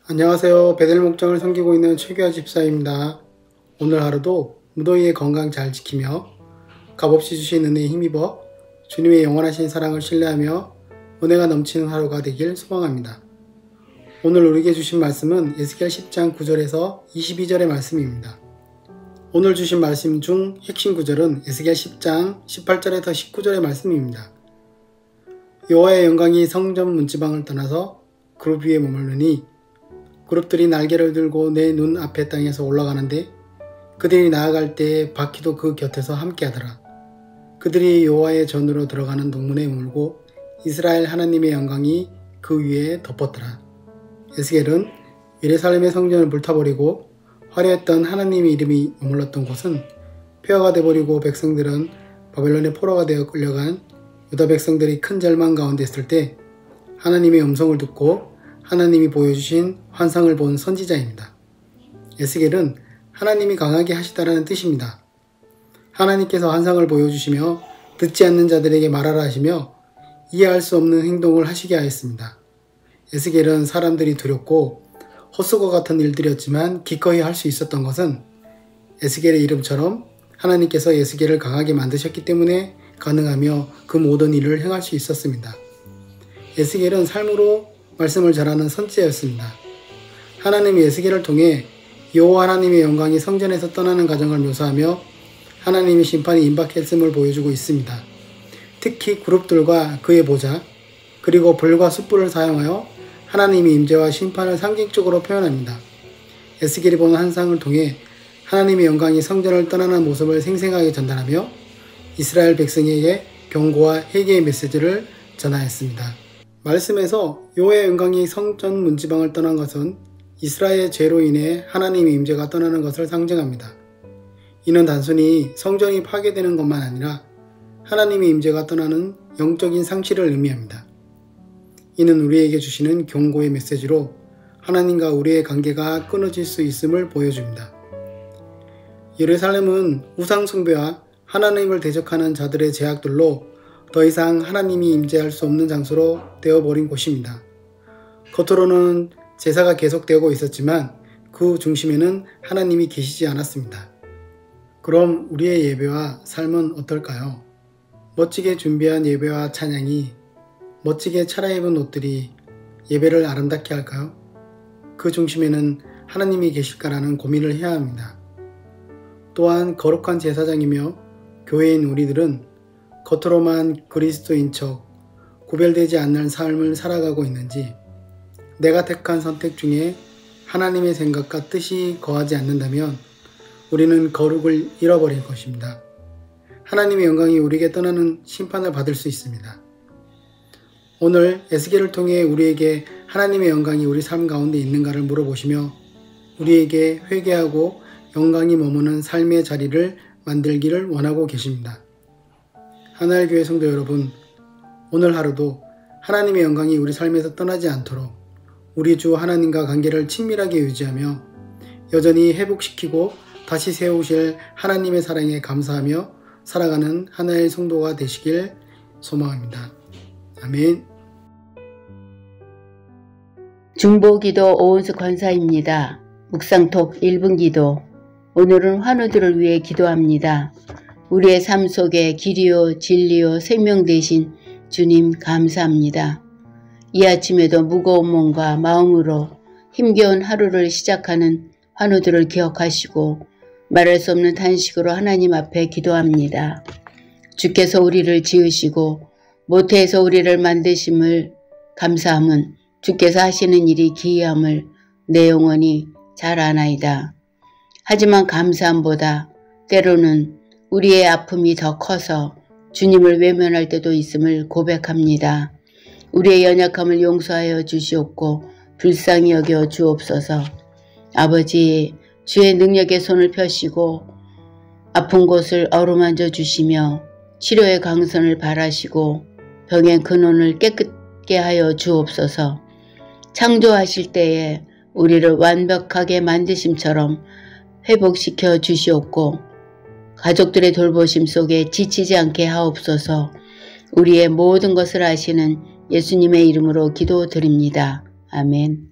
안녕하세요. 베델 목장을 섬기고 있는 최규하 집사입니다. 오늘 하루도 무더위에 건강 잘 지키며 값없이 주신 은혜에 힘입어 주님의 영원하신 사랑을 신뢰하며 은혜가 넘치는 하루가 되길 소망합니다. 오늘 우리에게 주신 말씀은 에스겔 10장 9절에서 22절의 말씀입니다. 오늘 주신 말씀 중 핵심 구절은 에스겔 10장 18절에서 19절의 말씀입니다. 여호와의 영광이 성전 문지방을 떠나서 그룹 위에 머물르니 그룹들이 날개를 들고 내 눈 앞에 땅에서 올라가는데 그들이 나아갈 때에 바퀴도 그 곁에서 함께하더라. 그들이 여호와의 전으로 들어가는 동문에 머물고 이스라엘 하나님의 영광이 그 위에 덮었더라. 에스겔은 예루살렘의 성전을 불타버리고 화려했던 하나님의 이름이 머물렀던 곳은 폐허가 되어버리고 백성들은 바벨론의 포로가 되어 끌려간 유다 백성들이 큰 절망 가운데 있을 때 하나님의 음성을 듣고 하나님이 보여주신 환상을 본 선지자입니다. 에스겔은 하나님이 강하게 하시다라는 뜻입니다. 하나님께서 환상을 보여주시며 듣지 않는 자들에게 말하라 하시며 이해할 수 없는 행동을 하시게 하였습니다. 에스겔은 사람들이 두렵고 헛수고 같은 일들이었지만 기꺼이 할 수 있었던 것은 에스겔의 이름처럼 하나님께서 에스겔을 강하게 만드셨기 때문에 가능하며 그 모든 일을 행할 수 있었습니다. 에스겔은 삶으로 말씀을 전하는 선지자였습니다. 하나님이 에스겔을 통해 여호와 하나님의 영광이 성전에서 떠나는 과정을 묘사하며 하나님의 심판이 임박했음을 보여주고 있습니다. 특히 그룹들과 그의 보좌, 그리고 불과 숯불을 사용하여 하나님의 임재와 심판을 상징적으로 표현합니다. 에스겔이 본 환상을 통해 하나님의 영광이 성전을 떠나는 모습을 생생하게 전달하며 이스라엘 백성에게 경고와 회개의 메시지를 전하였습니다. 말씀에서 여호와의 영광이 성전 문지방을 떠난 것은 이스라엘의 죄로 인해 하나님의 임재가 떠나는 것을 상징합니다. 이는 단순히 성전이 파괴되는 것만 아니라 하나님의 임재가 떠나는 영적인 상실을 의미합니다. 이는 우리에게 주시는 경고의 메시지로 하나님과 우리의 관계가 끊어질 수 있음을 보여줍니다. 예루살렘은 우상 숭배와 하나님을 대적하는 자들의 제약들로 더 이상 하나님이 임재할 수 없는 장소로 되어버린 곳입니다. 겉으로는 제사가 계속되고 있었지만 그 중심에는 하나님이 계시지 않았습니다. 그럼 우리의 예배와 삶은 어떨까요? 멋지게 준비한 예배와 찬양이, 멋지게 차려입은 옷들이 예배를 아름답게 할까요? 그 중심에는 하나님이 계실까라는 고민을 해야 합니다. 또한 거룩한 제사장이며 교회인 우리들은 겉으로만 그리스도인 척 구별되지 않는 삶을 살아가고 있는지, 내가 택한 선택 중에 하나님의 생각과 뜻이 거하지 않는다면 우리는 거룩을 잃어버릴 것입니다. 하나님의 영광이 우리에게 떠나는 심판을 받을 수 있습니다. 오늘 에스겔을 통해 우리에게 하나님의 영광이 우리 삶 가운데 있는가를 물어보시며 우리에게 회개하고 영광이 머무는 삶의 자리를 만들기를 원하고 계십니다. 하나의 교회 성도 여러분, 오늘 하루도 하나님의 영광이 우리 삶에서 떠나지 않도록 우리 주 하나님과 관계를 친밀하게 유지하며 여전히 회복시키고 다시 세우실 하나님의 사랑에 감사하며 살아가는 하나의 성도가 되시길 소망합니다. 아멘. 중보기도 오은숙 권사입니다. 묵상톡 1분 기도. 오늘은 환우들을 위해 기도합니다. 우리의 삶 속에 길이요 진리요 생명 되신 주님 감사합니다. 이 아침에도 무거운 몸과 마음으로 힘겨운 하루를 시작하는 환우들을 기억하시고 말할 수 없는 탄식으로 하나님 앞에 기도합니다. 주께서 우리를 지으시고 모태에서 우리를 만드심을 감사함은 주께서 하시는 일이 기이함을 내 영혼이 잘 아나이다. 하지만 감사함보다 때로는 우리의 아픔이 더 커서 주님을 외면할 때도 있음을 고백합니다. 우리의 연약함을 용서하여 주시옵고 불쌍히 여겨 주옵소서. 아버지, 주의 능력의 손을 펴시고 아픈 곳을 어루만져 주시며 치료의 강선을 바라시고 병의 근원을 깨끗게 하여 주옵소서. 창조하실 때에 우리를 완벽하게 만드심처럼 회복시켜 주시옵고 가족들의 돌보심 속에 지치지 않게 하옵소서. 우리의 모든 것을 아시는 예수님의 이름으로 기도드립니다. 아멘.